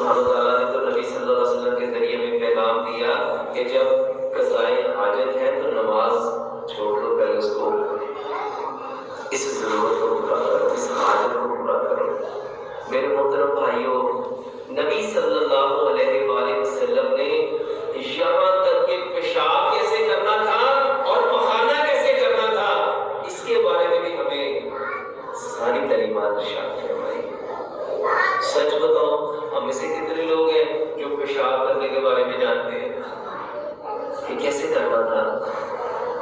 اللہ تعالیٰ نے تو نبی صلی اللہ علیہ وسلم کے ذریعے میں پیغام دیا کہ جب قضائے حاجت ہے تو نماز چھوڑ دو، پہلے اس کو، اس ضرورت کو پورا کرو، اس حاجت کو پورا کرو۔ میرے محترم بھائیوں، نبی صلی اللہ علیہ وآلہ وسلم نے یہاں تک کہ پیشاب کیسے کرنا تھا اور پخانا کیسے کرنا تھا، اس کے بارے میں بھی ہمیں ساری تعلیمات ارشاد فرمائی۔ سچ بتاؤ، ہم میں سے کتنے لوگ ہیں جو پیشاب کرنے کے بارے میں جانتے ہیں کہ کیسے کرنا تھا؟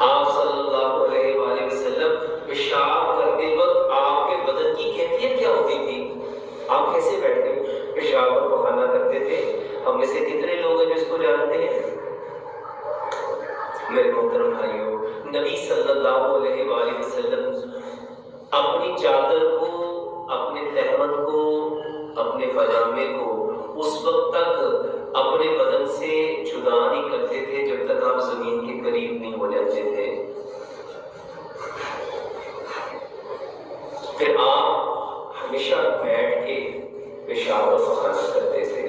آپ صلی اللہ علیہ وآلہ وسلم پیشاب کرتے وقت آپ کے بدن کی کیفیت کیا ہوتی تھی؟ آپ کیسے بیٹھ کے پیشاب اور پخانا کرتے تھے؟ ہم میں سے کتنے لوگ ہیں جو اس کو جانتے ہیں؟ میرے محترم بھائیوں، نبی صلی اللہ علیہ وآلہ وسلم اپنی چادر کو، اپنے تہمت کو، اپنے پاجامے کو اس وقت تک اپنے بدن سے جدا نہیں کرتے تھے جب تک آپ زمین کے قریب نہیں ہو جاتے تھے۔ پھر آپ ہمیشہ بیٹھ کے پیشاب اور پخانا کرتے تھے،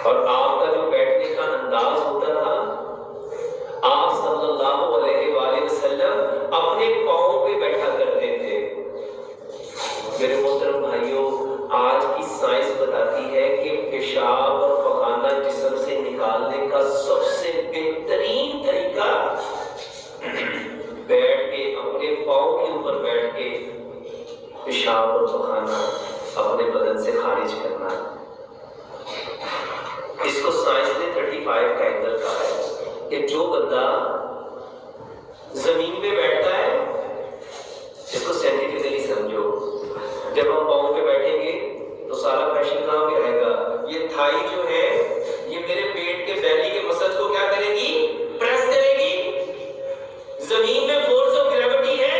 اور آپ کا جو بیٹھنے کا انداز ہوتا تھا، آپ صلی اللہ علیہ وآلہ وسلم اپنے پاؤں پہ بیٹھا کرتے تھے۔ میرے محترم بھائیوں، آج کی سائنس بتاتی ہے کہ پیشاب اور پخانا جسم سے نکالنے کا سب سے بہترین طریقہ بیٹھ کے، اپنے پاؤں کے اوپر بیٹھ کے پیشاب اور پخانا اپنے بدن سے خارج کرنا۔ اس کو سائنس نے 35 کا اینگل کہا ہے کہ جو بندہ زمین پہ بیٹھتا ہے، اس کو سائنٹیفکلی سمجھو، جب ہم پاؤں پہ بیٹھیں گے تو سارا پریشر کہاں پہ آئے گا؟ یہ تھائی جو ہے یہ میرے پیٹ کے بیلی کے مسلز کو کیا کرے گی؟ پریس کرے گی۔ زمین میں فورس آف گریوٹی ہے،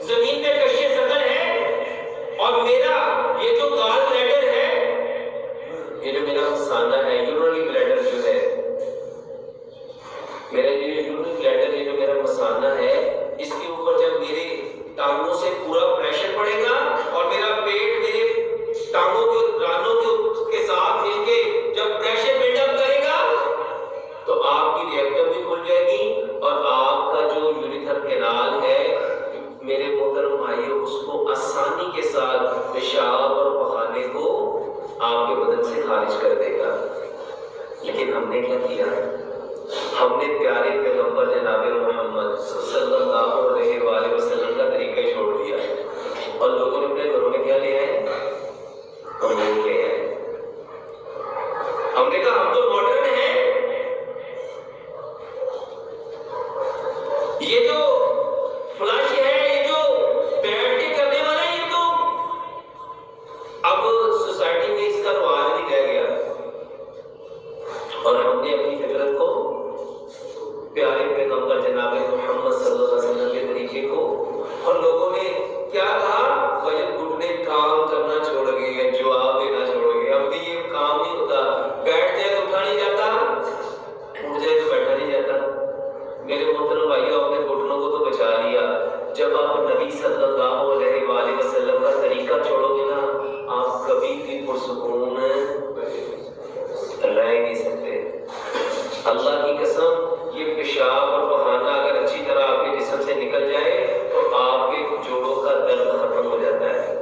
زمین پہ کشش ثقل ہے، اور میرا یہ جو گال بلیڈر ہے، یہ جو میرا مثانہ ہے، یورینری بلیڈر جو ہے، میرا یہ یورینری بلیڈر، یہ جو میرا مثانہ ہے، اس کے اوپر جب میرے ٹانگوں سے پورا پریشر پڑے گا اور میرا پیٹ میرے ٹانگوں کے رانوں کے ساتھ مل کے جب پریشر بلڈ اپ کرے گا تو آپ کی ریکٹم بھی کھل جائے گی، اور آپ کا جو یوریتھر کینال ہے میرے محترم بھائیوں، اس کو آسانی کے ساتھ پیشاب اور پخانے کو آپ کے بدن سے خارج کر دے گا۔ لیکن ہم نے کیا کیا؟ ہم نے پیارے پیغمبر جناب محمد صلی اللہ علیہ وآلہ وسلم کا طریقہ چھوڑ دیا ہے، اور لوگوں نے اپنے گھروں میں کیا لیا ہے؟ ہم لے آئے۔ ہم نے کہا ہم تو ماڈرن ہیں، یہ جو فلش ہے، یہ جو بیٹھ کے کرنے والا ہے، یہ تو اب سوسائٹی میں اس کا رواج نہیں رہ گیا، اور ہم نے اپنی فطرت کو، پیارے پیغمبر جناب محمد صلی اللہ علیہ وسلم کے طریقے کو، اور لوگوں نے کیا کہا؟ وجب گھٹنے کام کرنا چھوڑ گئے ہیں، جواب دینا چھوڑ گئے، اب بھی یہ کام نہیں ہوتا، بیٹھ جائے تو اٹھا نہیں جاتا، اٹھ جائے تو بیٹھا نہیں جاتا۔ میرے محترم بھائیوں، اپنے گھٹنوں کو تو بچا لیا، جب آپ نبی صلی اللہ علیہ وآلہ وسلم کا طریقہ چھوڑو گے نا، آپ کبھی بھی پرسکون رہ نہیں سکتے۔ اللہ کی قسم، یہ پیشاب اور پخانا اگر اچھی طرح آپ کے جسم سے نکل جائے تو آپ کے جوڑوں کا درد ختم ہو جاتا ہے،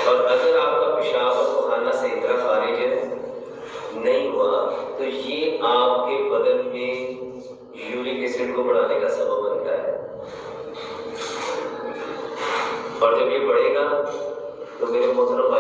اور اگر آپ کا پیشاب اور پخانا صحیح طرح خارج نہیں ہوا تو یہ آپ کے بدن میں یورک ایسڈ کو بڑھانے کا سبب بنتا ہے، اور جب یہ بڑھے گا تو میرے محترم